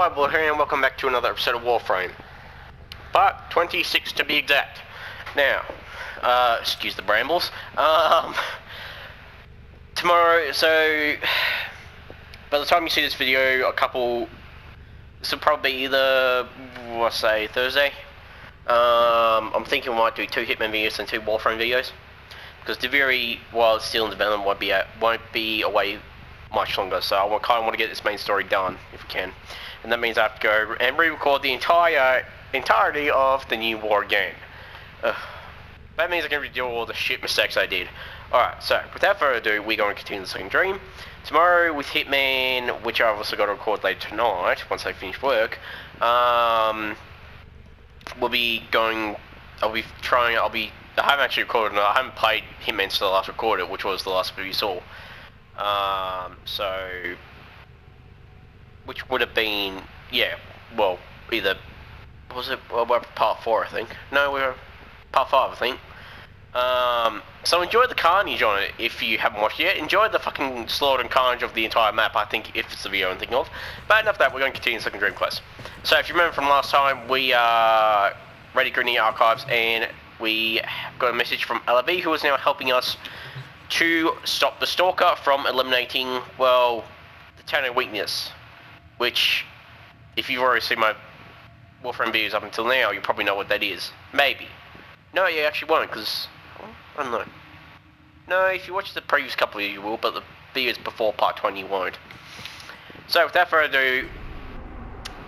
Hi, Blood here, and welcome back to another episode of Warframe. Part 26 to be exact. Now, excuse the brambles. Tomorrow, so by the time you see this video, this will probably be either, Thursday. I'm thinking we might do 2 Hitman videos and 2 Warframe videos. Because Deviri, while it's still in development, won't be away much longer, so I kind of want to get this main story done, if we can. And that means I have to go and re-record the entirety of the new war game. That means I can redo all the shit mistakes I did. Alright, so without further ado, we're going to continue the second dream. Tomorrow with Hitman, which I've also got to record later tonight, once I finish work, I haven't actually recorded, I haven't played Hitman since I last recorded, which was the last video you saw. Which would have been, either, we're part 4 I think. No, we're part 5 I think. So enjoy the carnage on it if you haven't watched it yet. Enjoy the fucking slaughter and carnage of the entire map, I think, if it's the video I'm thinking of. But enough of that, we're going to continue the second dream quest. So if you remember from last time, we are ready to the archives, and we got a message from LV, who is now helping us to stop the Stalker from eliminating, the Tano weakness. Which, if you've already seen my Warframe videos up until now, you probably know what that is. Maybe. No, you actually won't, because, I don't know. No, if you watch the previous couple you will, but the videos before part 20 you won't. So, without further ado,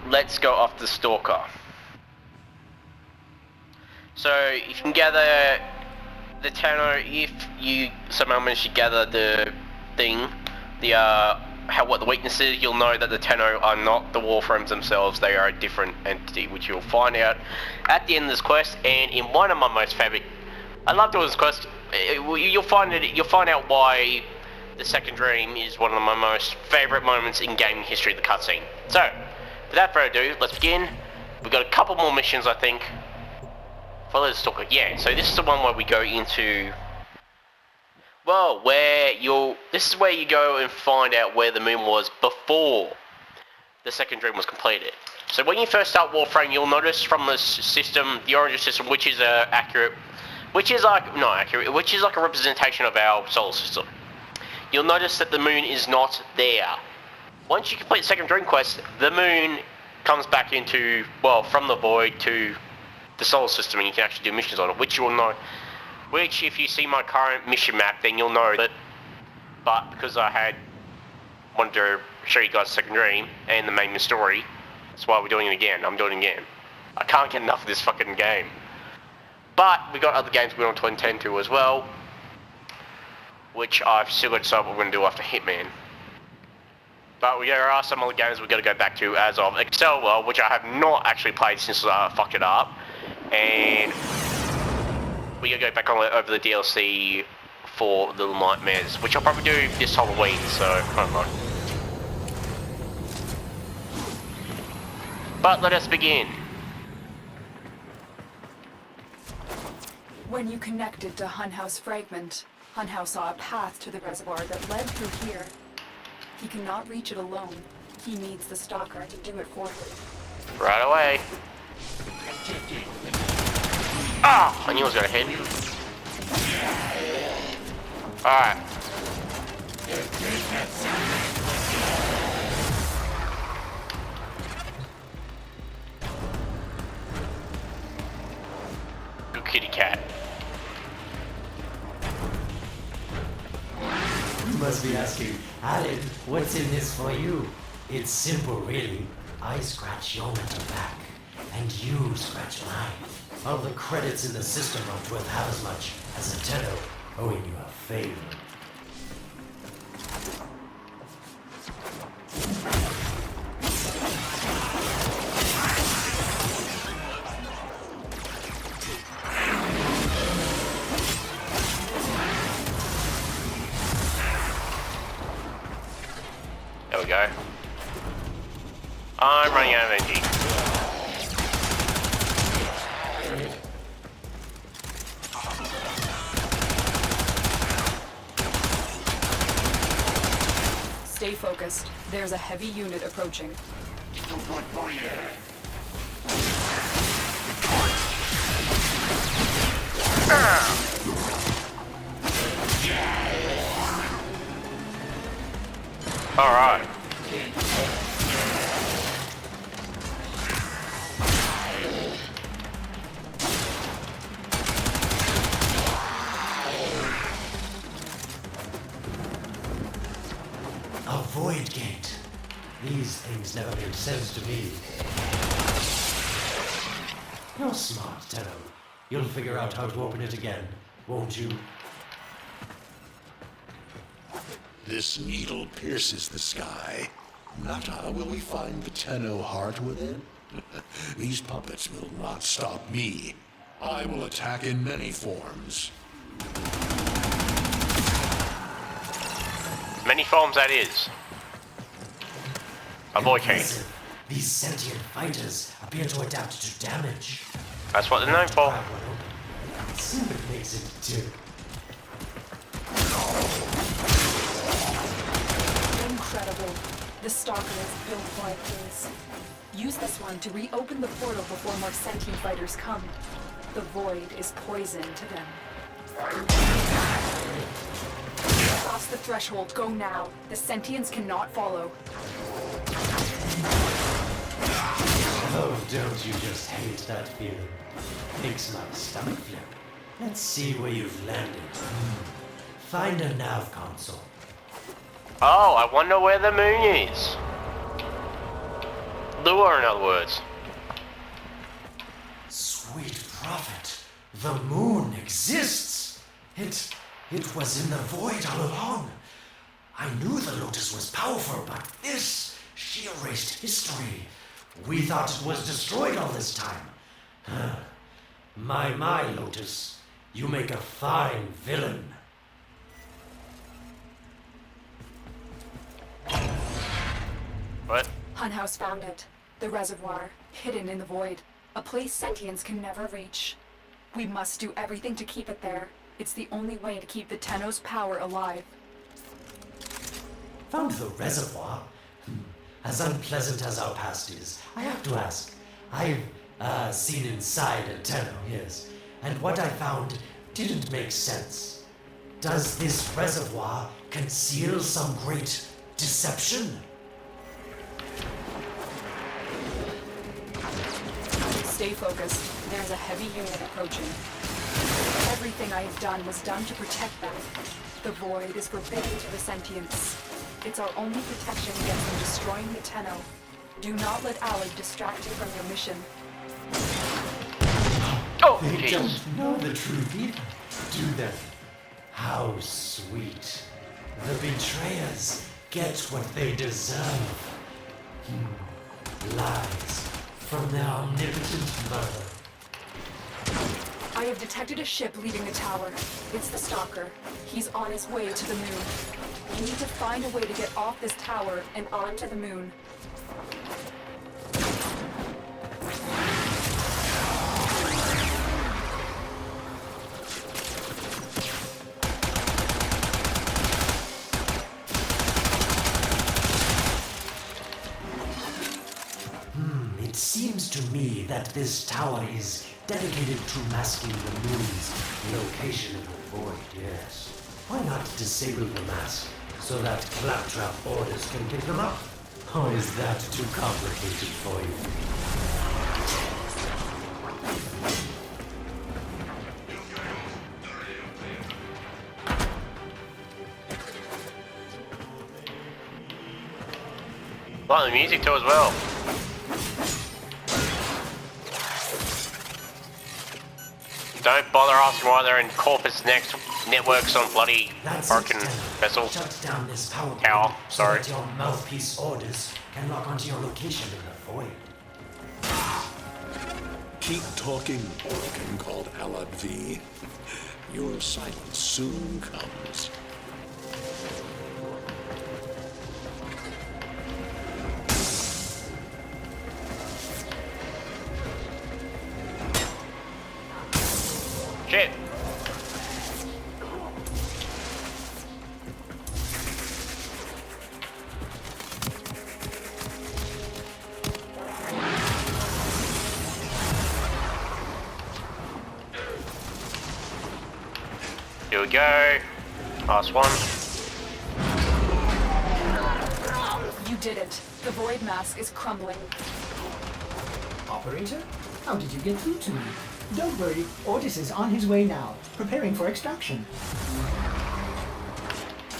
let's go after the Stalker. So, you can gather the Tano if you somehow manage to gather the thing, what the weakness is. You'll know that the Tano are not the Warframes themselves, they are a different entity, which you'll find out at the end of this quest. And in one of my most favorite, I love doing this quest, you'll find out why the second dream is one of my most favorite moments in gaming history, the cutscene. So, without further ado, let's begin. We've got a couple more missions, I think. Follow the Stalker. Yeah, so this is the one where we go into, this is where you go and find out where the moon was before the second dream was completed. So when you first start Warframe, you'll notice from the system, the origin system, which is like a representation of our solar system. You'll notice that the moon is not there. Once you complete the second dream quest, the moon comes back into, from the void to the solar system, and you can actually do missions on it, which you will know. Which, if you see my current mission map, then you'll know that. But because I wanted to show you guys the second dream and the main story, that's why we're doing it again. I'm doing it again. I can't get enough of this fucking game. But we got other games we want to attend to as well, which I've still got to decide what we're going to do after Hitman. But there are some other games we've got to go back to, as of Excel, which I have not actually played since I fucked it up. And we gotta go back over the DLC for Little Nightmares, which I'll probably do this Halloween, so I don't know. But let us begin. When you connected to Hunhouse Fragment, Hunhouse saw a path to the reservoir that led through here. He cannot reach it alone. He needs the Stalker to do it for him. Right away. Ah! I knew I was gonna hit. Alright. Good kitty cat. You must be asking, Alan, what's in this for you? It's simple, really. I scratch your mental back, and you scratch mine. All the credits in the system aren't worth half as much as a Tenno owing you a favor. There we go. I'm running out of energy. Stay focused. There's a heavy unit approaching. Alright. A void gate. These things never made sense to me. You're smart, Tenno. You'll figure out how to open it again, won't you? This needle pierces the sky. Not how will we find the Tenno heart within? These puppets will not stop me. I will attack in many forms. Many forms that is. A void gate. Impressive. These sentient fighters appear to adapt to damage. That's what they're known for. Grab one open. See what it makes it do. Incredible. The stalker is built like this. Use this one to reopen the portal before more sentient fighters come. The void is poison to them. Cross the threshold. Go now. The sentients cannot follow. Oh, don't you just hate that feeling? Makes my stomach flip. Let's see where you've landed. Find a nav console. Oh, I wonder where the moon is. Lure, in other words. Sweet prophet, the moon exists. It was in the void all along. I knew the Lotus was powerful, but this, she erased history. We thought it was destroyed all this time. My, Lotus, you make a fine villain. What? Hunhouse found it. The reservoir, hidden in the void. A place sentients can never reach. We must do everything to keep it there. It's the only way to keep the Tenno's power alive. Found the reservoir? As unpleasant as our past is, I have to ask. I've seen inside a Tenno, yes, and what I found didn't make sense. Does this reservoir conceal some great deception? Stay focused. There's a heavy unit approaching. Everything I have done was done to protect them. The void is forbidden to the sentients. It's our only protection against them destroying the Tenno. Do not let Alec distract you from your mission. Oh, They jeez. don't know the truth either, do they? How sweet. The betrayers get what they deserve. Lies from their omnipotent mother. I have detected a ship leaving the tower. It's the Stalker. He's on his way to the moon. We need to find a way to get off this tower and onto the moon. It seems to me that this tower is dedicated to masking the moon's location in the void, yes. Why not disable the mask so that claptrap orders can pick them up? Or is that too complicated for you? Well, the music too as well. Don't bother asking why they're in Corpus Next networks on bloody That's broken it, Tenno. vessel. Shut down this power Tower, grid so sorry. that your mouthpiece orders can lock onto your location in the void. Keep talking, organ called Alad V. Your silence soon comes. Shit. Here we go. Last one. You did it. The void mask is crumbling. Operator? How did you get through to me? Don't worry, Otis is on his way now, preparing for extraction.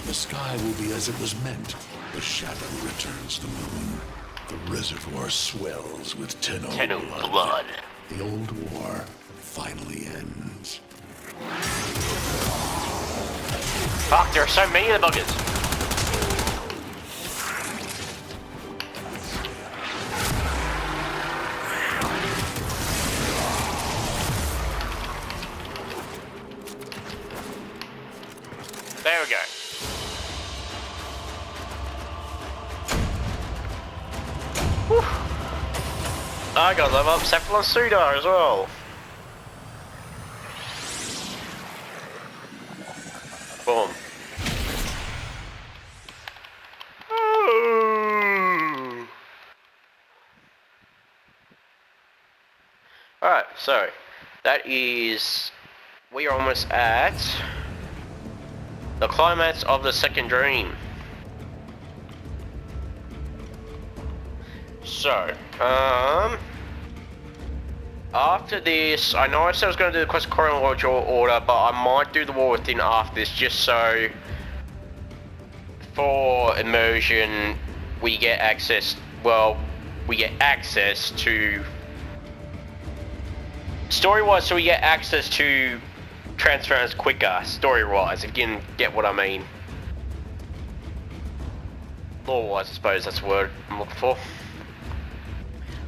The sky will be as it was meant. The shadow returns the moon. The reservoir swells with Tenno blood. The old war finally ends. Fuck, there are so many of the buggers. There we go. Whew. I got level up Cephalon Sudar as well. Boom. Alright, so that is, we are almost at the climax of the second dream. So, after this, I know I said I was going to do the quest chronological order, but I might do the War Within after this, just so for immersion we get access, to story-wise, so we get access to transference quicker, story-wise, if you can get what I mean. Lore-wise, I suppose that's the word I'm looking for.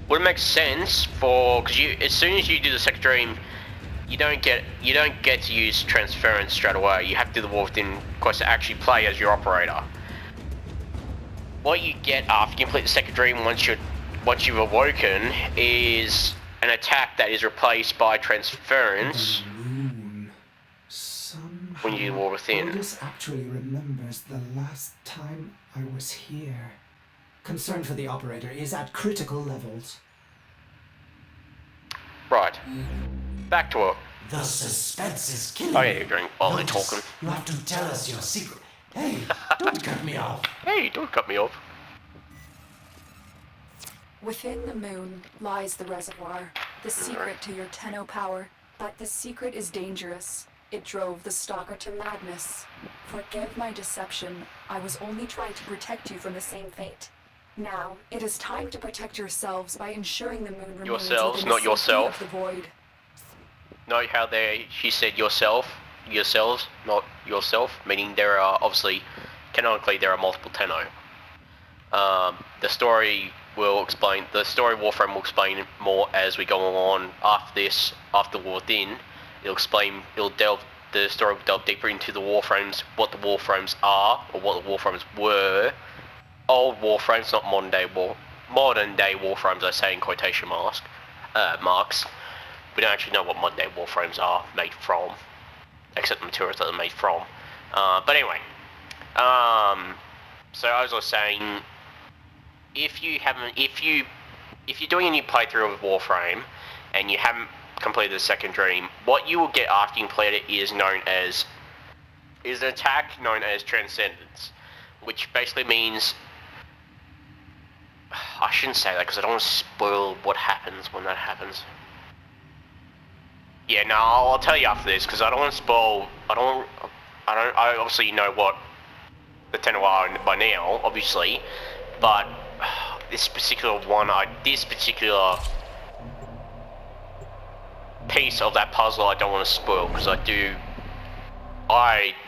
Would it make sense for, because you, as soon as you do the second dream, you don't get to use transference straight away. You have to do the War Within quest to actually play as your operator. What you get after you complete the second dream, once you've awoken, is an attack that is replaced by transference. When you do War Within. Otis actually remembers the last time I was here. Concern for the operator is at critical levels. Right. Back to it. The suspense is killing Oh me. yeah, you're doing while they're Notice, talking. You have to tell us your secret. Hey, don't cut me off. Hey, don't cut me off. Within the moon lies the reservoir, the secret to your Tenno power. But the secret is dangerous. It drove the Stalker to madness. Forgive my deception. I was only trying to protect you from the same fate. Now, it is time to protect yourselves by ensuring the moon remains Yourselves, within not the safety yourself. of the void. Note how she said yourselves, not yourself, meaning there are obviously, canonically there are multiple Tenno. The story Warframe will explain more as we go on after this, after War Within. The story will delve deeper into the Warframes, what the Warframes are, or what the Warframes were. Old Warframes, not modern day Warframes, I say in quotation marks. We don't actually know what modern day Warframes are made from, except the materials that they're made from. But anyway, so as I was saying, if you're doing a new playthrough of Warframe and you haven't completed the second dream, what you will get after you complete it is an attack known as Transcendence, which basically means, I shouldn't say that because I don't want to spoil what happens when that happens. Yeah, no, I'll tell you after this because I don't want to spoil. I obviously know what the Tenno are by now, obviously, but this particular piece of that puzzle I don't want to spoil because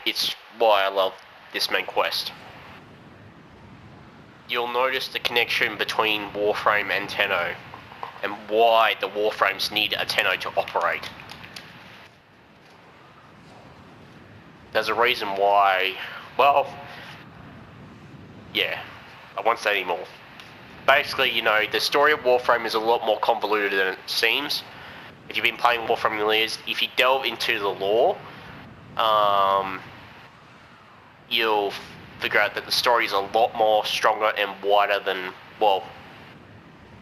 it's why I love this main quest. You'll notice the connection between Warframe and Tenno and why the Warframes need a Tenno to operate. There's a reason why, well, yeah, I won't say anymore. Basically, you know, the story of Warframe is a lot more convoluted than it seems. If you've been playing Warframe in years, if you delve into the lore, you'll figure out that the story is a lot more stronger and wider than, well,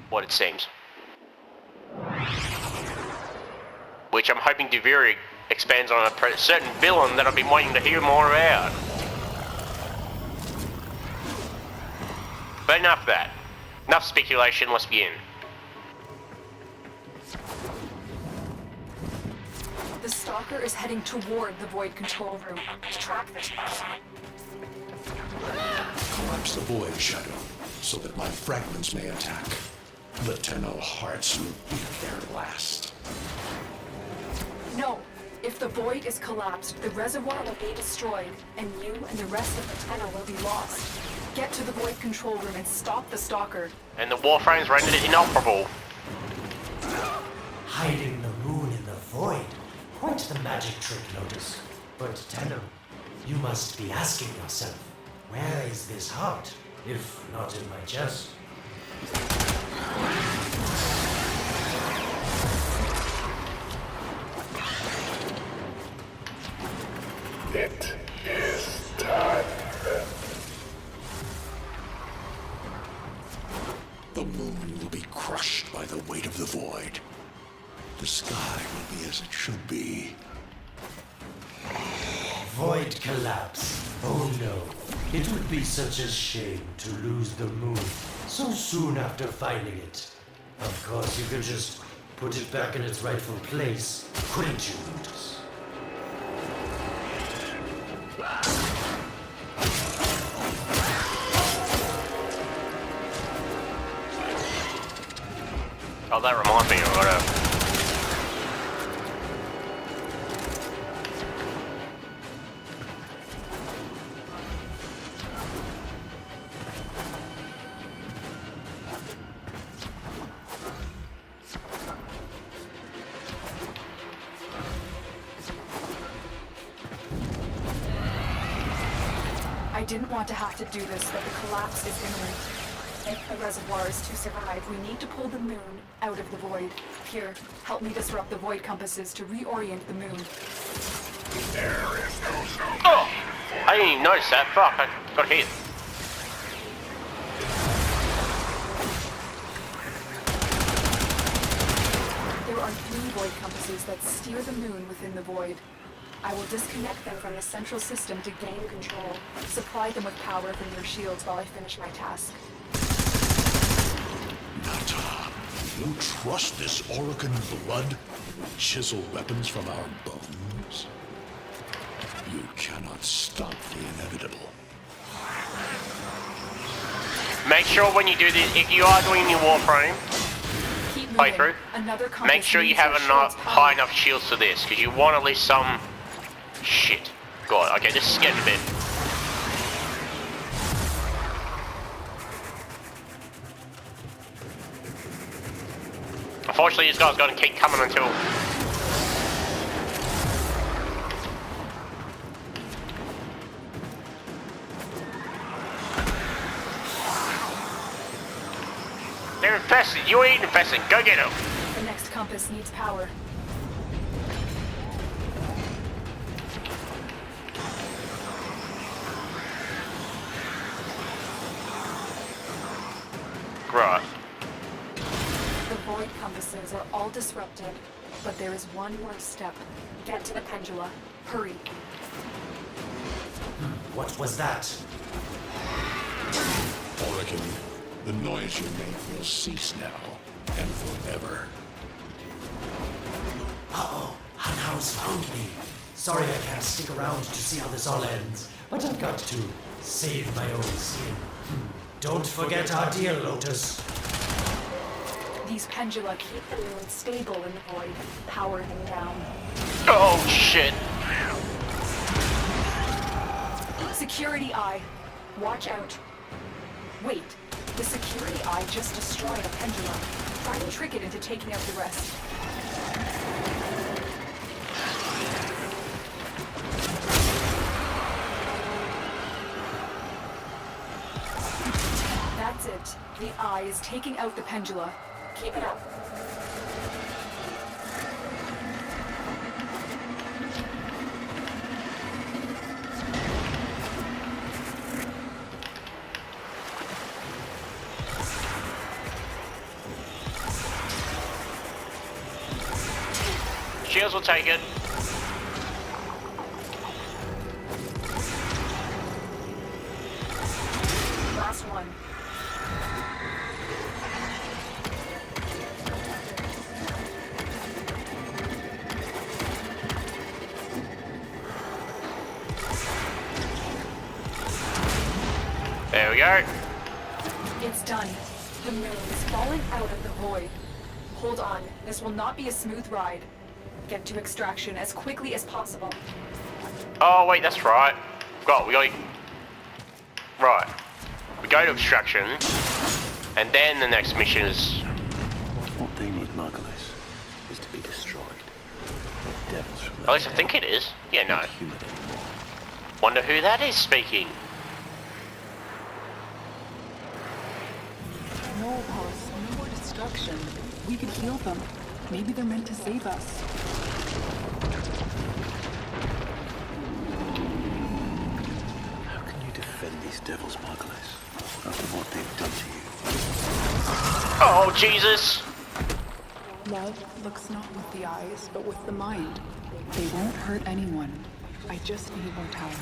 what it seems. Which I'm hoping to veer expands on a certain villain that I've been waiting to hear more about. But enough of that. Enough speculation, let's begin. The Stalker is heading toward the Void control room. Track this. Collapse the Void Shadow, so that my fragments may attack. The Tenno hearts will beat their last. No. If the Void is collapsed, the reservoir will be destroyed, and you and the rest of the Tenno will be lost. Get to the Void control room and stop the Stalker. And the Warframes rendered it inoperable. Hiding the moon in the void. Quite the magic trick, Lotus. But Tenno, you must be asking yourself, where is this heart, if not in my chest? It is time. The moon will be crushed by the weight of the void. The sky will be as it should be. Void collapse. Oh no. It would be such a shame to lose the moon so soon after finding it. Of course, you could just put it back in its rightful place, couldn't you, Lotus? Oh, that reminds me of what I didn't want to have to do this, but the collapse is imminent. If the reservoir is to survive, we need to pull the moon out of the void. Here, help me disrupt the void compasses to reorient the moon. Oh! I didn't even notice that. Fuck, I got hit. There are 3 void compasses that steer the moon within the void. I will disconnect them from the central system to gain control. Supply them with power from your shields while I finish my task. Nata, you trust this Orokin blood? Chisel weapons from our bones? You cannot stop the inevitable. Make sure when you do this, if you are doing your Warframe Keep moving. playthrough, Another compass make sure you needs have our enough shield's power. high enough shields for this, because you want at least some... Shit. God, okay, this is getting a bit... Unfortunately, this guy's gonna keep coming until... They're infested. You ain't infested. Go get them. The next compass needs power. Right. The void compasses are all disrupted, but there is one more step. Get to the pendula. Hurry. What was that? Orokin, the noise you make will cease now, and forever. Uh-oh, Hanau's found me. Sorry I can't stick around to see how this all ends, but I've got to save my own skin. Don't forget our dear Lotus. These pendula keep the moon stable in the void. Power them down. Oh, shit. Security eye. Watch out. Wait. The security eye just destroyed a pendulum. Try to trick it into taking out the rest. That's it. The eye is taking out the pendula. Keep it up. Shields will take it. There we go. It's done. The moon is falling out of the void. Hold on. This will not be a smooth ride. Get to extraction as quickly as possible. Oh wait, that's right. We got. Right. We go to extraction, and then the next mission is. What they need, Margulis, is to be destroyed. The devils from At least I think it is. Yeah, no. human anymore. Wonder who that is speaking. No, Alice, no more destruction. We could heal them. Maybe they're meant to save us. How can you defend these devils, Margulis, after what they've done to you? Oh Jesus! Love looks not with the eyes, but with the mind. They won't hurt anyone. I just need more time.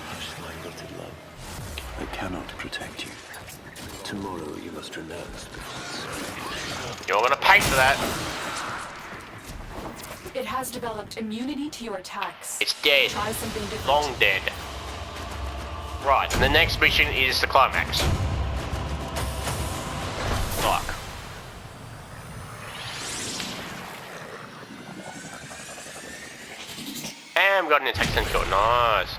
Hush, my wilted love. I cannot protect you. Tomorrow you must renounce the false. You're gonna pay for that. It has developed immunity to your attacks. It's dead. Try something different. Long dead. Right, and the next mission is the climax. Fuck. And we got an attack sensor. Nice.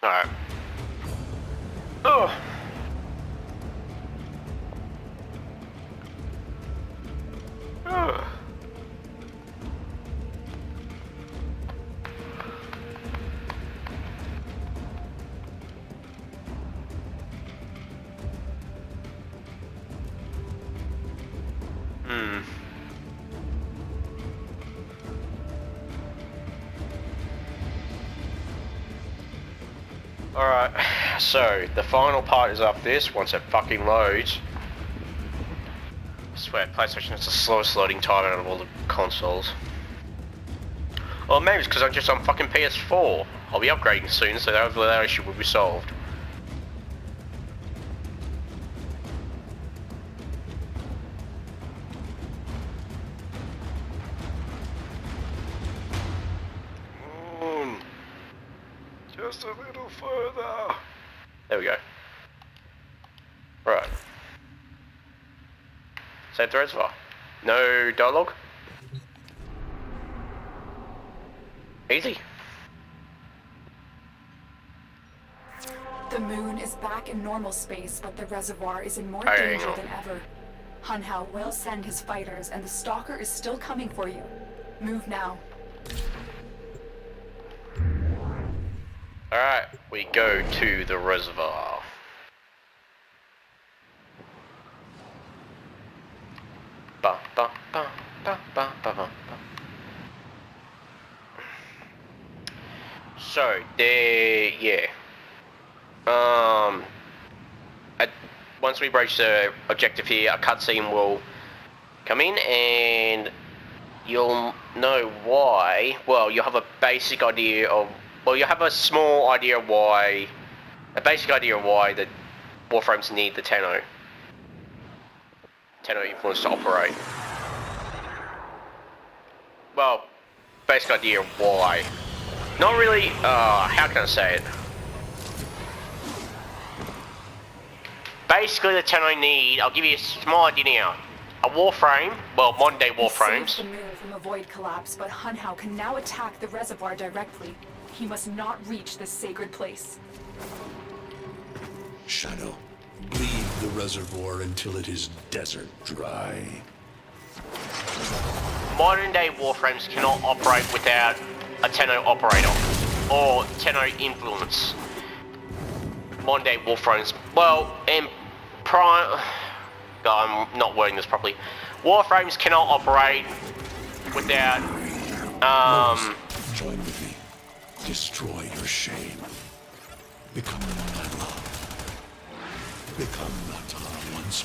Alright. Oh. Oh. Alright, so the final part is after this, once it fucking loads. I swear, PlayStation has the slowest loading time out of all the consoles. Or maybe it's because I'm just on fucking PS4. I'll be upgrading soon, so hopefully that issue will be solved. Just a little further. There we go. Right. Save the reservoir. No dialogue. Easy. The moon is back in normal space, but the reservoir is in more Okay, danger no. than ever. Hunhao will send his fighters, and the stalker is still coming for you. Move now. Alright, we go to the reservoir. Ba ba ba ba ba ba ba. So there, yeah. Once we reach the objective here, a cutscene will come in, and you'll know why. Well, you'll have a basic idea of. Well, you have a small idea of why. A basic idea of why the Warframes need the Tenno influence to operate. Well, basic idea of why. Not really, how can I say it? Basically, the Tenno need, I'll give you a small idea now. A Warframe, well, modern day Warframes. He saved the moon from a void collapse, but Hunhao can now attack the reservoir directly. He must not reach this sacred place. Shadow, leave the reservoir until it is desert dry. Modern day Warframes cannot operate without a Tenno operator or Tenno influence. Modern day Warframes, well, and prime. God, I'm not wording this properly. Warframes cannot operate without. Join with me. Destroy your shame. Become my love. Become Nata once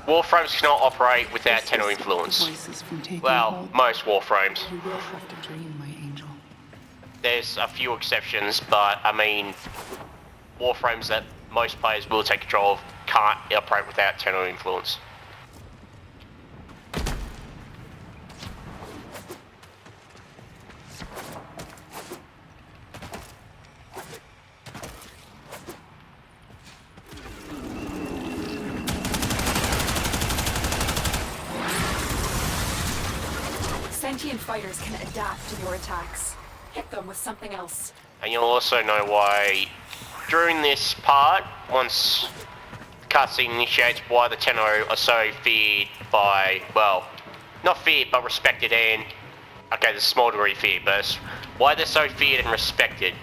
more. Warframes cannot operate without Tenno influence. Voices from taking Well, hold. most Warframes. You will have to dream, my angel. There's a few exceptions, but I mean, Warframes that most players will take control of can't operate without Tenno influence. Sentient fighters can adapt to your attacks. Hit them with something else. And you'll also know why, during this part, once cutscene initiates, why the Tenno are so feared by, well, not feared, but respected and, okay, there's a small degree of fear, but why they're so feared and respected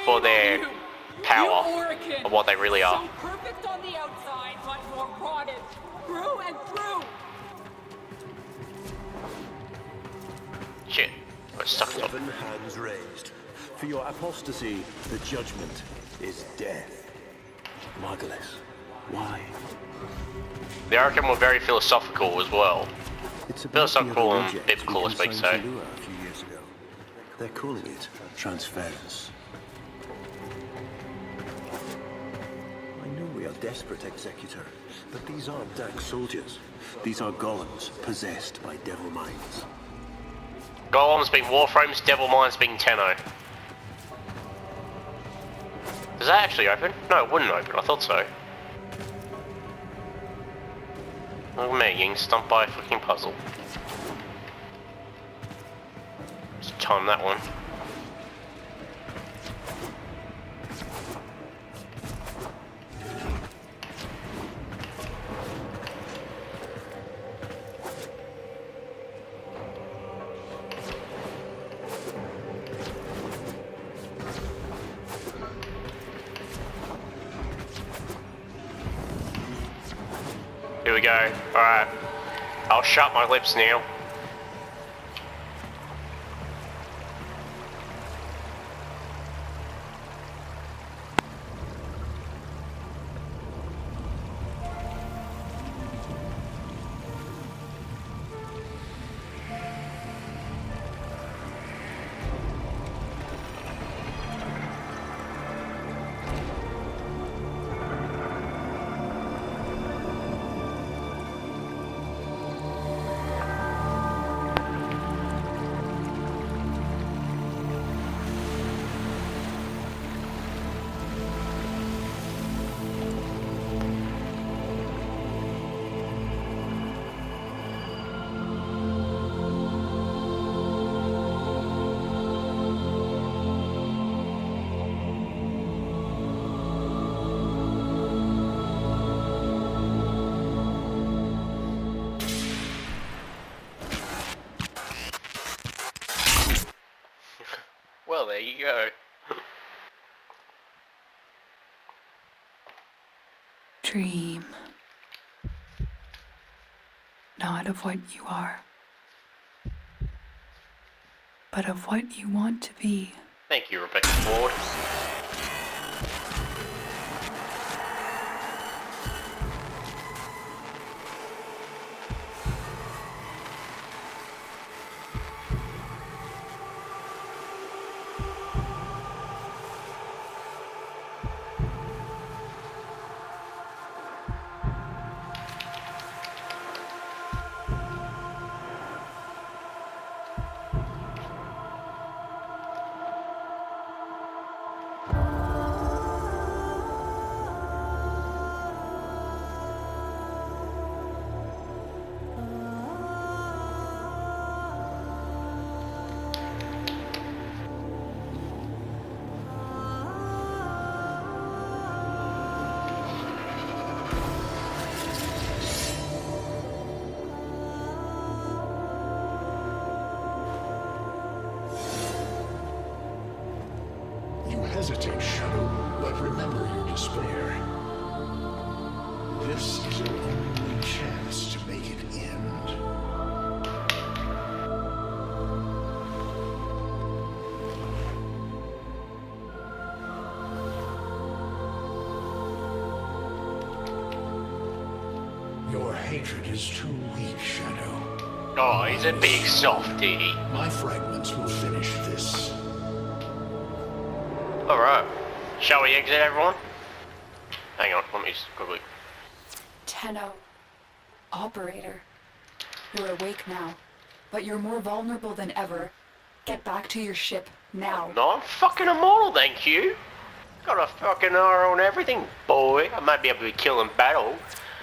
for their power of what they really are. So perfect on the outside, but more rotted through and through. Shit, we're stuck. 7 hands raised. For your apostasy, the judgment is death. Margulis, why? The Arkham were very philosophical as well. It's about Philosophical the and reject biblical, we as we consigned say. to Lua a few years ago. They're calling it transference. I know we are desperate, Executor, but these aren't Dark soldiers. These are golems possessed by devil minds. Golems being Warframes, Devil Minds being Tenno. Does that actually open? No, it wouldn't open. I thought so. Look at me getting stumped by a fucking puzzle. Just time that one. Here we go. Alright. I'll shut my lips now. Well, there you go. Dream. Not of what you are, but of what you want to be. Thank you, Rebecca Ford. You hesitate, Shadow, but remember your despair. This is your only chance to make it end. Your hatred is too weak, Shadow. Oh, he's a big softy. My fragments will finish this. Alright. Shall we exit, everyone? Hang on, let me just quickly. Tenno. Operator. You're awake now, but you're more vulnerable than ever. Get back to your ship, now. No, I'm fucking immortal, thank you. Got a fucking R on everything, boy. I might be able to kill in battle,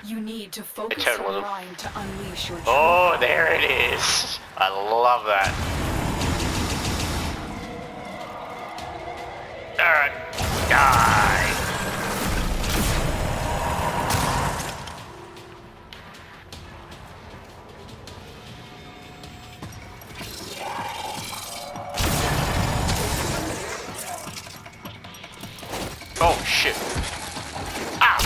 You need to focus Eternalism. your mind to unleash your true Oh, power. there it is. I love that. Alright. Die. Oh, shit. Ah!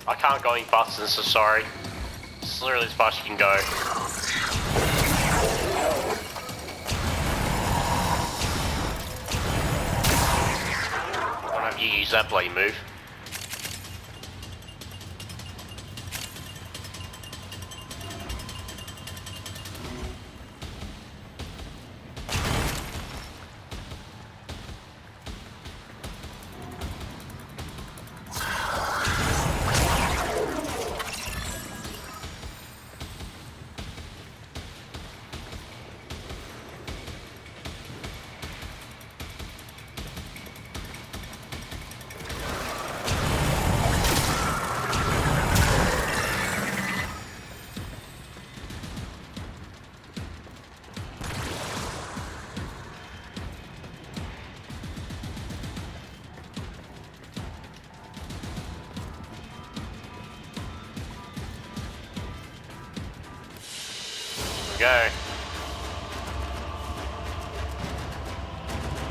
I can't go any faster, so sorry. It's literally as fast as you can go. Why don't you use that bloody move? Go.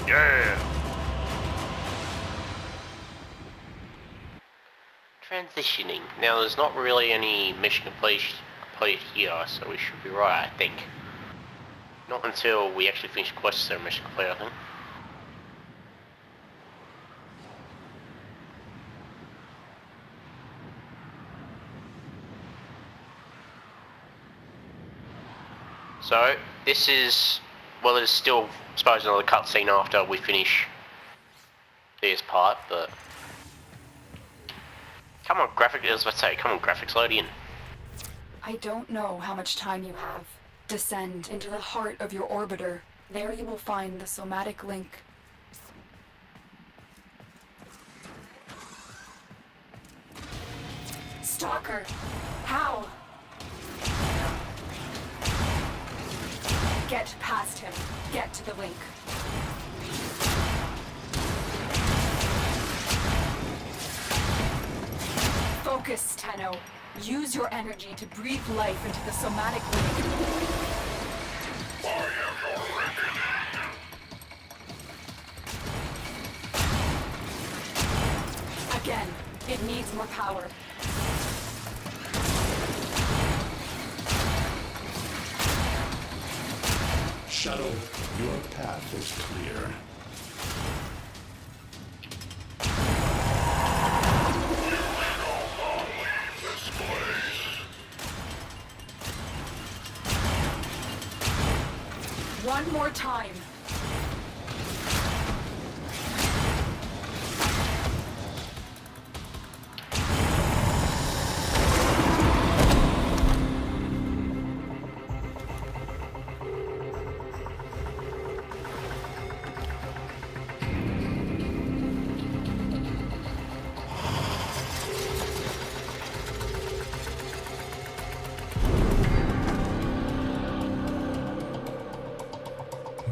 Yeah. Transitioning. Now there's not really any mission complete here, so we should be right, I think. Not until we actually finish quests that are mission complete, I think. So, this is, well, there's still, I suppose, another cutscene after we finish this part, but... Come on, graphics load in. I don't know how much time you have. Descend into the heart of your orbiter. There you will find the somatic link. Stalker! How? Get past him. Get to the link. Focus, Tenno. Use your energy to breathe life into the somatic link. Again, it needs more power. Shadow, your path is clear. One more time.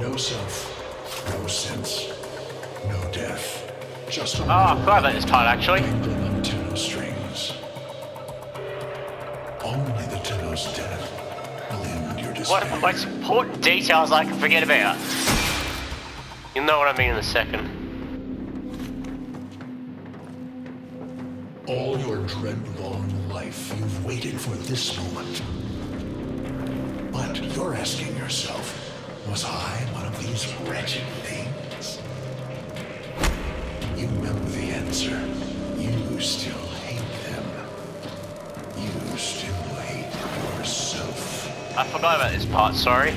No self, no sense, no death. Just a Oh, I forgot about this part, actually. dangling on Tenno strings. Only the Tenno's death will end your despair. What are the most important details I can forget about? You'll know what I mean in a second. All your dread-long life, you've waited for this moment. But you're asking yourself, was I one of these wretched things? You remember the answer. You still hate them. You still hate yourself. I forgot about this part, sorry.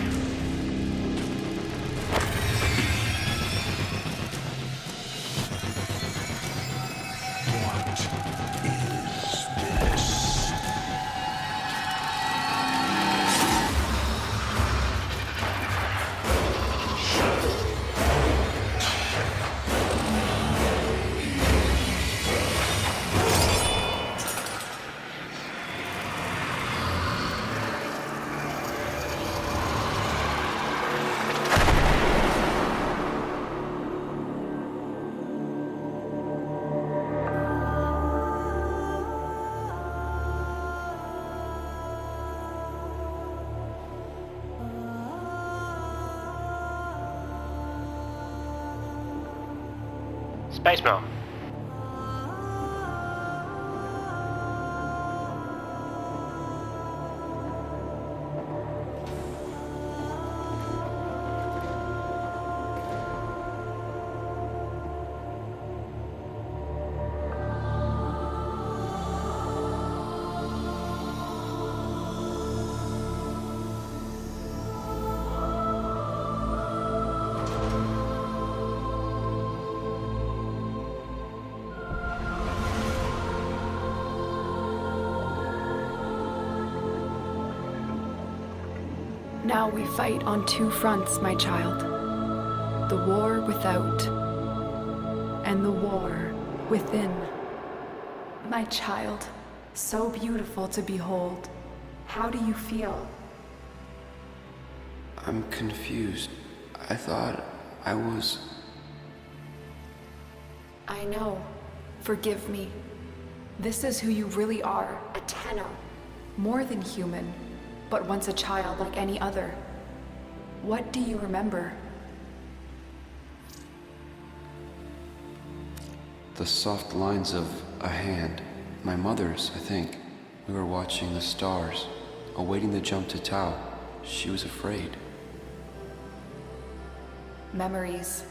What is this? Shadow. Space Mom. Now we fight on two fronts, my child. The war without, and the war within. My child, so beautiful to behold. How do you feel? I'm confused. I thought I was... I know. Forgive me. This is who you really are, a Tenno. More than human, but once a child like any other. What do you remember? The soft lines of a hand. My mother's, I think. We were watching the stars, awaiting the jump to Tau. She was afraid. Memories.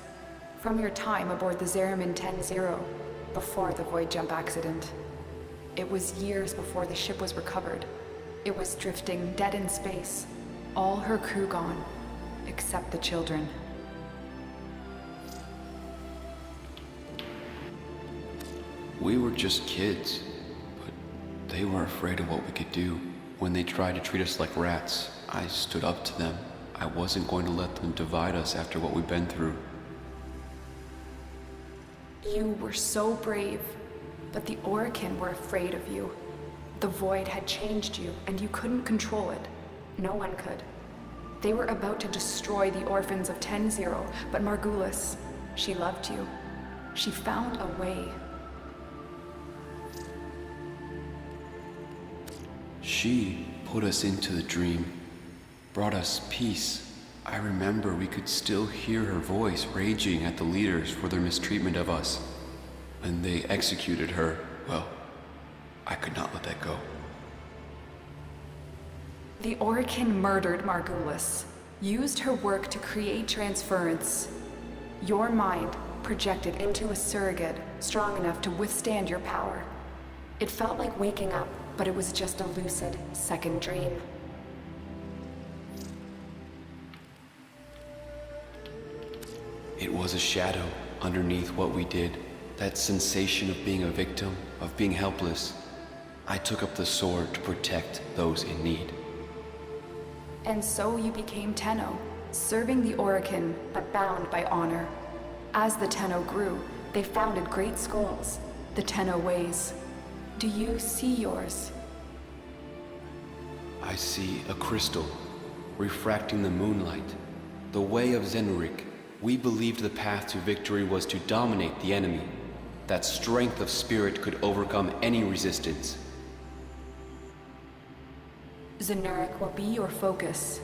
From your time aboard the Zeramin 10-0, before the void jump accident. It was years before the ship was recovered. It was drifting dead in space. All her crew gone, except the children. We were just kids, but they were afraid of what we could do. When they tried to treat us like rats, I stood up to them. I wasn't going to let them divide us after what we've been through. You were so brave, but the Orokin were afraid of you. The void had changed you, and you couldn't control it. No one could. They were about to destroy the orphans of 10-0, but Margulis, she loved you. She found a way. She put us into the dream, brought us peace. I remember we could still hear her voice raging at the leaders for their mistreatment of us. When they executed her, well, I could not let that go. The Orokin murdered Margulis, used her work to create transference. Your mind projected into a surrogate strong enough to withstand your power. It felt like waking up, but it was just a lucid second dream. It was a shadow underneath what we did. That sensation of being a victim, of being helpless. I took up the sword to protect those in need. And so you became Tenno, serving the Orokin, but bound by honor. As the Tenno grew, they founded great schools, the Tenno ways. Do you see yours? I see a crystal, refracting the moonlight. The way of Zenurik. We believed the path to victory was to dominate the enemy. That strength of spirit could overcome any resistance. Zenurik will be your focus.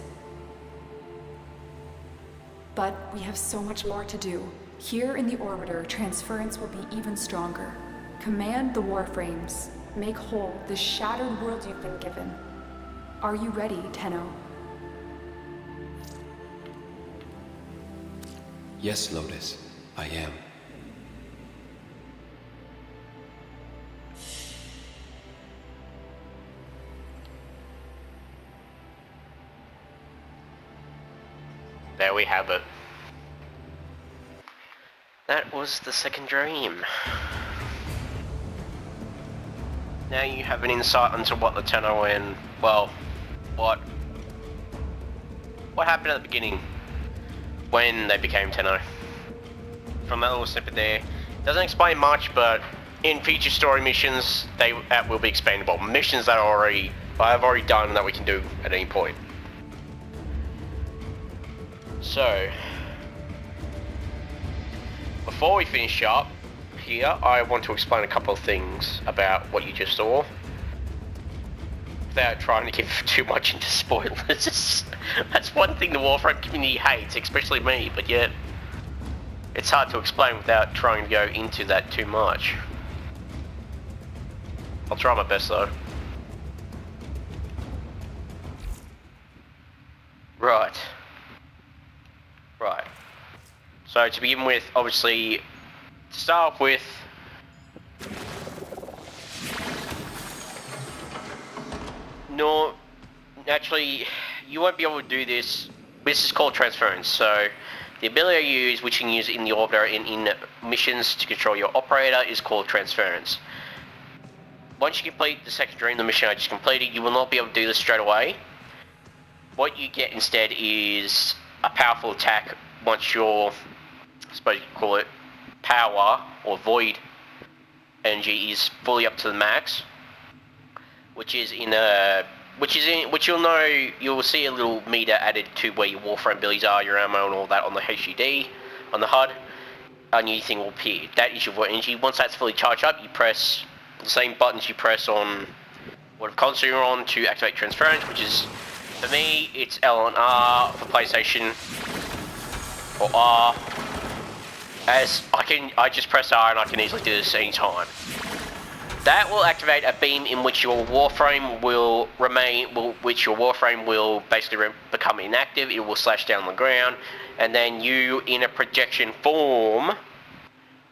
But we have so much more to do. Here in the Orbiter, transference will be even stronger. Command the Warframes. Make whole this shattered world you've been given. Are you ready, Tenno? Yes, Lotus, I am. There we have it. That was the second dream. Now you have an insight into what the Tenno and, well, what happened at the beginning when they became Tenno. From that little snippet there, doesn't explain much, but in future story missions, that will be expandable. Missions that I've already done and that we can do at any point. So, before we finish up here, I want to explain a couple of things about what you just saw, without trying to give too much into spoilers. That's one thing the Warframe community hates, especially me, but yet It's hard to explain without trying to go into that too much. I'll try my best though. Right. Right. So to begin with, obviously, to start off with, no, naturally, you won't be able to do this. This is called transference. So the ability I use, which you can use in the orbiter and in missions to control your operator, is called transference. Once you complete the second dream, the mission I just completed, you will not be able to do this straight away. What you get instead is a powerful attack once your, I suppose you could call it, power or void energy is fully up to the max, which you'll know, you'll see a little meter added to where your Warframe abilities are, your ammo and all that on the HUD, on the HUD. A new thing will appear. That is your void energy. Once that's fully charged up, you press the same buttons you press on whatever console you're on to activate transference, which is, for me, it's L and R for PlayStation, or R. As I just press R and I can easily do this any time. That will activate a beam in which your Warframe will basically become inactive. It will slash down the ground, and then you, in a projection form,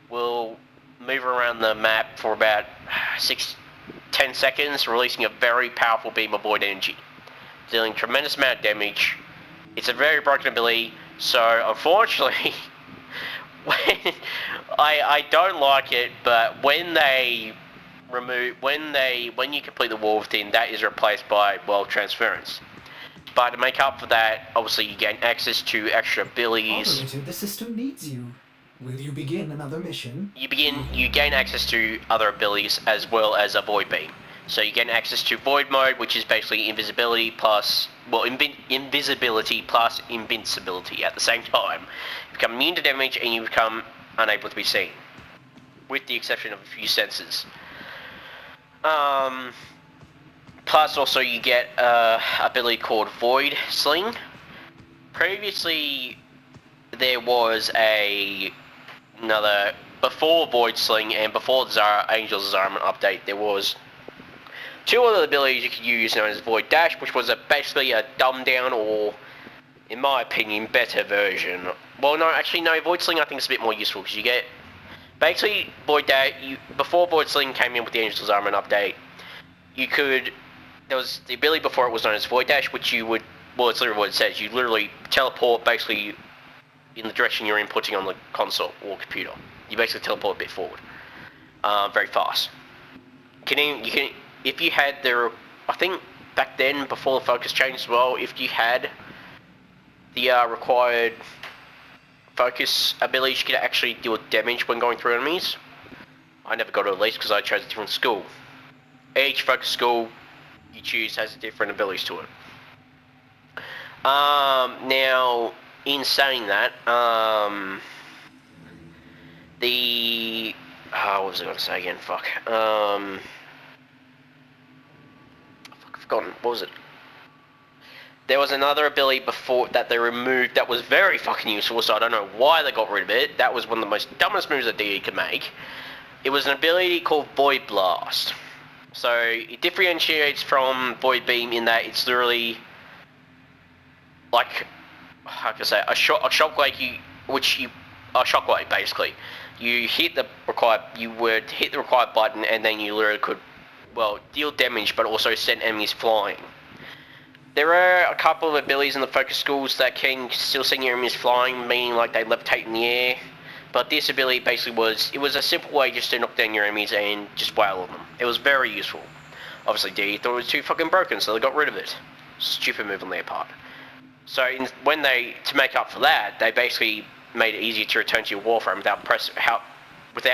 will move around the map for about 6-10 seconds, releasing a very powerful beam of void energy, dealing tremendous amount of damage. It's a very broken ability, so unfortunately, I don't like it, but when you complete the war within, that is replaced by, well, transference. But to make up for that, obviously you gain access to extra abilities. Operator, the system needs you. Will you begin another mission? You gain access to other abilities as well as a void beam. So you gain access to void mode, which is basically invisibility plus, well, invisibility plus invincibility at the same time. You become immune to damage and you become unable to be seen, with the exception of a few senses. Plus also you get an ability called Void Sling. Previously there was another, before Void Sling and before the Angel's Disarmament update, there was two other abilities you could use known as Void Dash, which was basically a dumbed down, or in my opinion, better version. Well, no, actually no, Void Sling I think is a bit more useful, because you get, basically, Void Dash, before Void Sling came in with the Angel's Disarmament update, there was the ability before it was known as Void Dash, which you would, well, it's literally what it says, you literally teleport basically in the direction you're inputting on the console or computer. You basically teleport a bit forward, very fast. If you had I think back then, before the focus changed as well, if you had the required focus abilities, you could actually deal damage when going through enemies. I never got it, at least, because I chose a different school. Each focus school you choose has different abilities to it. Now, in saying that, what was I going to say again? Fuck. I've forgotten. What was it? There was another ability before that they removed that was very fucking useful, so I don't know why they got rid of it. That was one of the most dumbest moves that DE could make. It was an ability called Void Blast. So it differentiates from Void Beam in that it's literally like, how can I say, a shockwave, a shockwave basically. You would hit the required button and then you literally could, well, deal damage but also send enemies flying. There are a couple of abilities in the focus schools that can still send your enemies flying, meaning like they levitate in the air. But this ability basically was a simple way just to knock down your enemies and just wail on them. It was very useful. Obviously DE thought it was too fucking broken, so they got rid of it. Stupid move on their part. So to make up for that, they basically made it easier to return to your Warframe without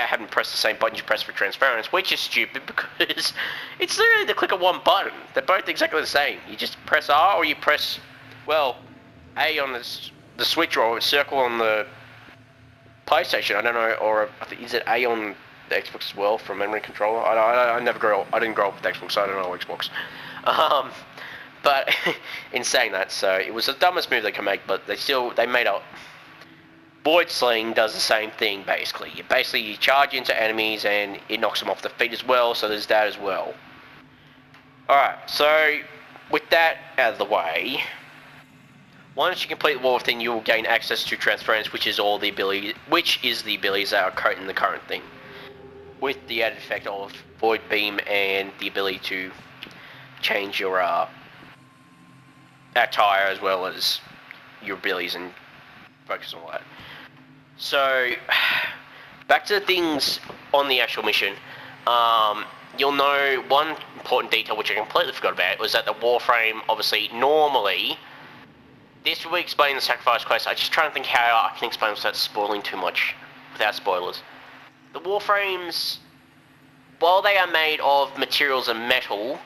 having to press the same button you press for transference, which is stupid because it's literally the click of one button. They're both exactly the same. You just press R or you press, well, A on the Switch or circle on the PlayStation. I don't know, or is it A on the Xbox as well from memory controller? I didn't grow up with Xbox, so I don't know Xbox. But in saying that, so it was the dumbest move they could make, but they made up. Void Sling does the same thing, basically. You charge into enemies and it knocks them off the feet as well, so there's that as well. Alright, so with that out of the way, once you complete the War thing, you will gain access to Transference, which is the abilities that are in the current thing, with the added effect of Void Beam and the ability to change your attire as well as your abilities and focus on all that. So, back to the things on the actual mission. You'll know one important detail which I completely forgot about was that the Warframe, obviously, normally, this will explain the Sacrifice quest. I'm just trying to think how I can explain without spoiling too much, without spoilers. The Warframes, while they are made of materials and metal,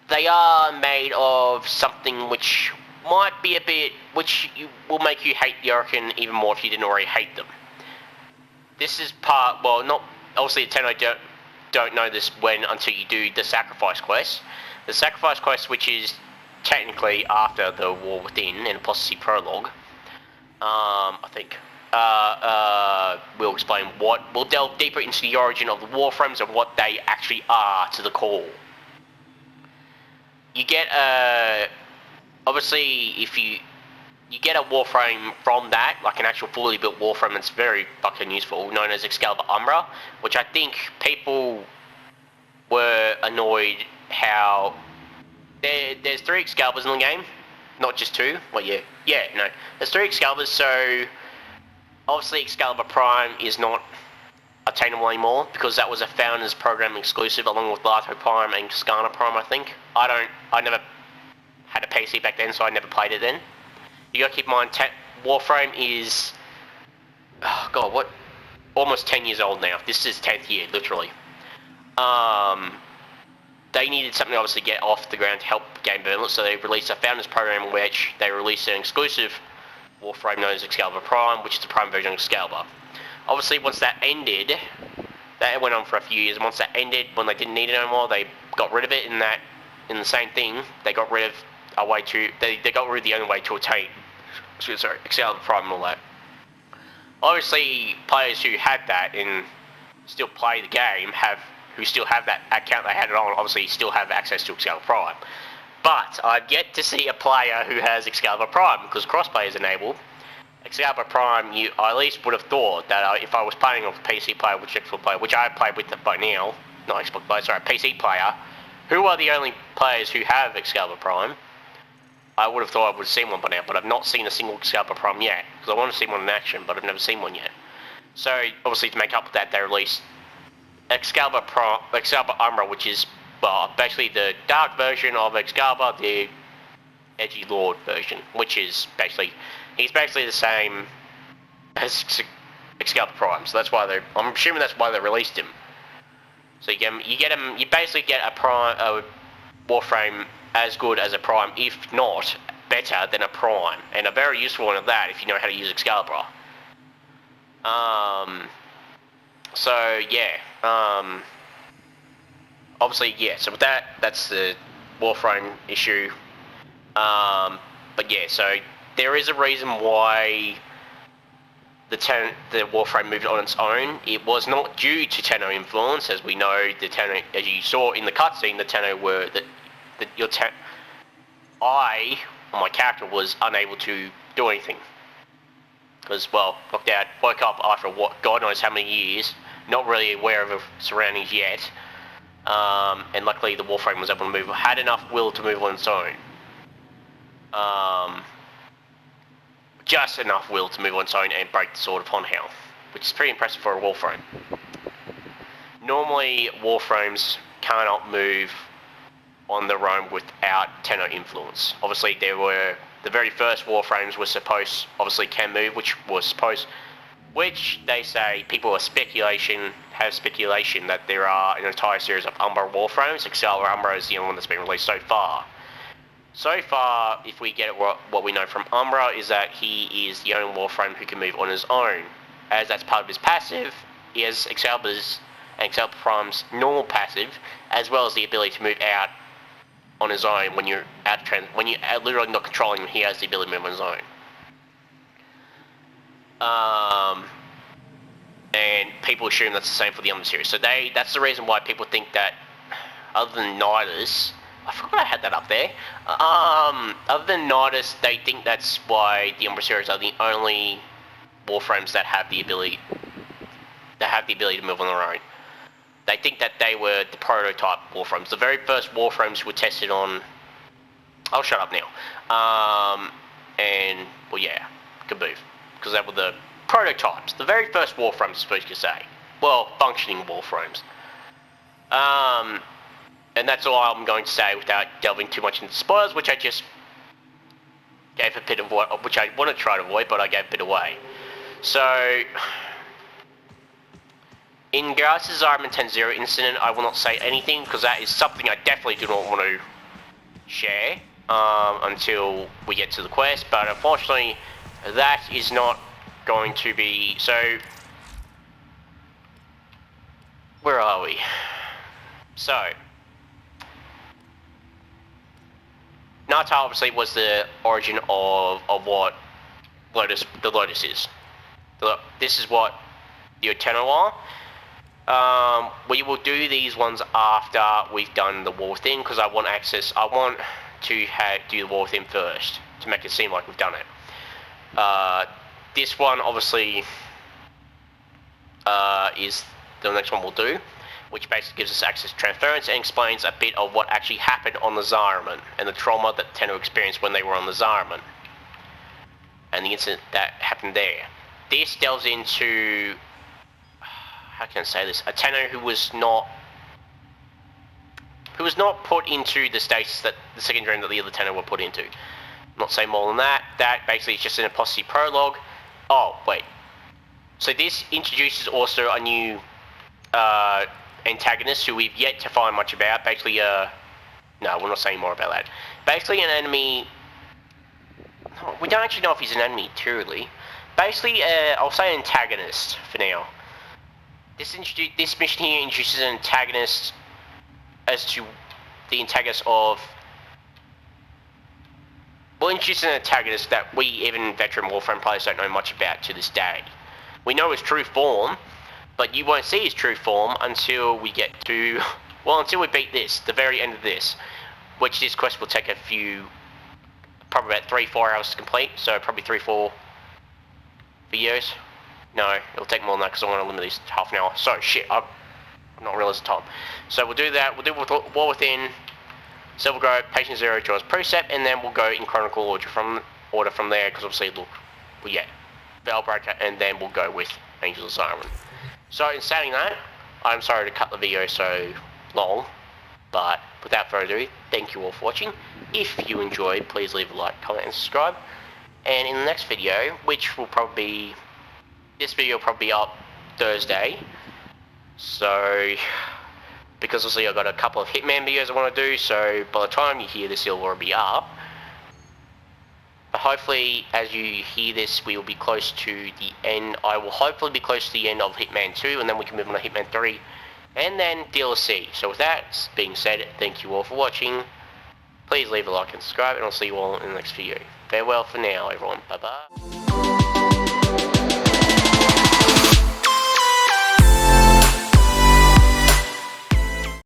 they are made of something which might be a bit, which will make you hate the Orokin even more if you didn't already hate them. This is part, well, not, obviously the Tenno don't know this until you do the Sacrifice quest. The Sacrifice quest, which is technically after the War Within and Apostasy Prologue, I think, we'll explain we'll delve deeper into the origin of the Warframes and what they actually are to the core. You get obviously, if you get a Warframe from that, like an actual fully built Warframe that's very fucking useful, known as Excalibur Umbra, which I think people were annoyed how there's 3 Excaliburs in the game, not just 2. Well, yeah, no, there's 3 Excaliburs, so obviously Excalibur Prime is not attainable anymore because that was a Founders Program exclusive along with Lato Prime and Skana Prime, I think. I never had a PC back then, so I never played it then. You gotta keep in mind, Warframe is, oh god, what, almost 10 years old now. This is 10th year, literally. They needed something to obviously get off the ground to help game development, so they released a Founders Program in which they released an exclusive Warframe known as Excalibur Prime, which is the Prime version of Excalibur. Obviously, once that ended, that went on for a few years, and once that ended, when they didn't need it anymore, they got rid of it. In the same thing, they got rid of a way to, they got rid of the only way to attain, Excalibur Prime and all that. Obviously, players who had that and still play the game who still have that account they had it on, obviously still have access to Excalibur Prime. But I've yet to see a player who has Excalibur Prime, because crossplay is enabled. Excalibur Prime, I at least would have thought that if I was playing with a PC player, which I played with by now, not Xbox player, sorry, PC player, who are the only players who have Excalibur Prime, I would have thought I would have seen one by now, but I've not seen a single Excalibur Prime yet, because I want to see one in action, but I've never seen one yet. So, obviously to make up for that, they released Excalibur Umbra, which is, well, basically the dark version of Excalibur, the edgy Lord version, which is basically, he's basically the same as Excalibur Prime, so that's why I'm assuming that's why they released him. So you basically get a Warframe as good as a Prime, if not better than a Prime, and a very useful one at that if you know how to use Excalibur. So yeah, obviously, yeah, so with that's the Warframe issue. But yeah, so there is a reason why the Warframe moved on its own. It was not due to Tenno influence, as we know. The Tenno, as you saw in the cutscene, the Tenno were my character was unable to do anything because, well, knocked out, woke up after God knows how many years, not really aware of the surroundings yet, and luckily the Warframe was able to had enough will to move on its own. Just enough will to move on its own and break the Sword of Honhel, which is pretty impressive for a Warframe. Normally, Warframes cannot move on their own without Tenno influence. Obviously, the very first Warframes were obviously can move, which they say people have speculation that there are an entire series of Umbra Warframes. Excalibur Umbra is the only one that's been released so far. So far, if we get what we know from Umbra, is that he is the only Warframe who can move on his own. As that's part of his passive, he has Excalibur's and Excalibur Prime's normal passive, as well as the ability to move out on his own when you're literally not controlling him. He has the ability to move on his own. And people assume that's the same for the other series. So that's the reason why people think that, other than Nidus, I forgot I had that up there. Other than Nidus, they think that's why the Umbra series are the only Warframes that have the ability to move on their own. They think that they were the prototype Warframes. The very first Warframes were tested on... I'll shut up now. And, well, yeah, Kaboof. Because they were the prototypes. The very first Warframes, I suppose you could say. Well, functioning Warframes. And that's all I'm going to say without delving too much into spoilers, which I just gave a bit of what, which I want to try to avoid, but I gave a bit away. So, in regards to the Zariman 10-0 incident, I will not say anything, because that is something I definitely do not want to share until we get to the quest, but unfortunately, that is not going to be... So, where are we? So, Nata obviously was the origin of what the Lotus is. This is what the Oteno are. We will do these ones after we've done the war thing, because I want to do the war thing first, to make it seem like we've done it. This one obviously is the next one we'll do, which basically gives us access to transference and explains a bit of what actually happened on the Zariman and the trauma that Tenno experienced when they were on the Zariman and the incident that happened there. This delves into, how can I say this, a Tenno who was not put into the status that the second dream that the other Tenno were put into. Not saying more than that. That basically is just an apostasy prologue. Oh, wait. So this introduces also a new antagonist who we've yet to find much about. Basically, no, we're not saying more about that. Basically, an enemy. We don't actually know if he's an enemy, truly. Basically, I'll say antagonist for now. This mission here introduces an antagonist as to the antagonist of. We'll introduce an antagonist that we, even veteran Warframe players, don't know much about to this day. We know his true form, but you won't see his true form until we get to, well, until we beat this, the very end of this, which this quest will take probably about 3-4 hours to complete, so probably 3-4 videos. No, it'll take more than that because I want to limit these to half an hour. So, shit, I've not realised the time. So we'll do that, we'll do War Within, Silver Grove, Patient Zero, Jaws Precept, and then we'll go in chronological order from there, because obviously, look, well, yeah, Veilbreaker, and then we'll go with Angels of Zariman. So, in saying that, I'm sorry to cut the video so long, but without further ado, thank you all for watching. If you enjoyed, please leave a like, comment, and subscribe. And in the next video, which will probably be, this video will probably be up Thursday, so, because obviously I've got a couple of Hitman videos I want to do, so by the time you hear this, it'll already be up. But hopefully, as you hear this, we will be close to the end. I will hopefully be close to the end of Hitman 2, and then we can move on to Hitman 3, and then DLC. So with that being said, thank you all for watching. Please leave a like and subscribe, and I'll see you all in the next video. Farewell for now, everyone. Bye-bye.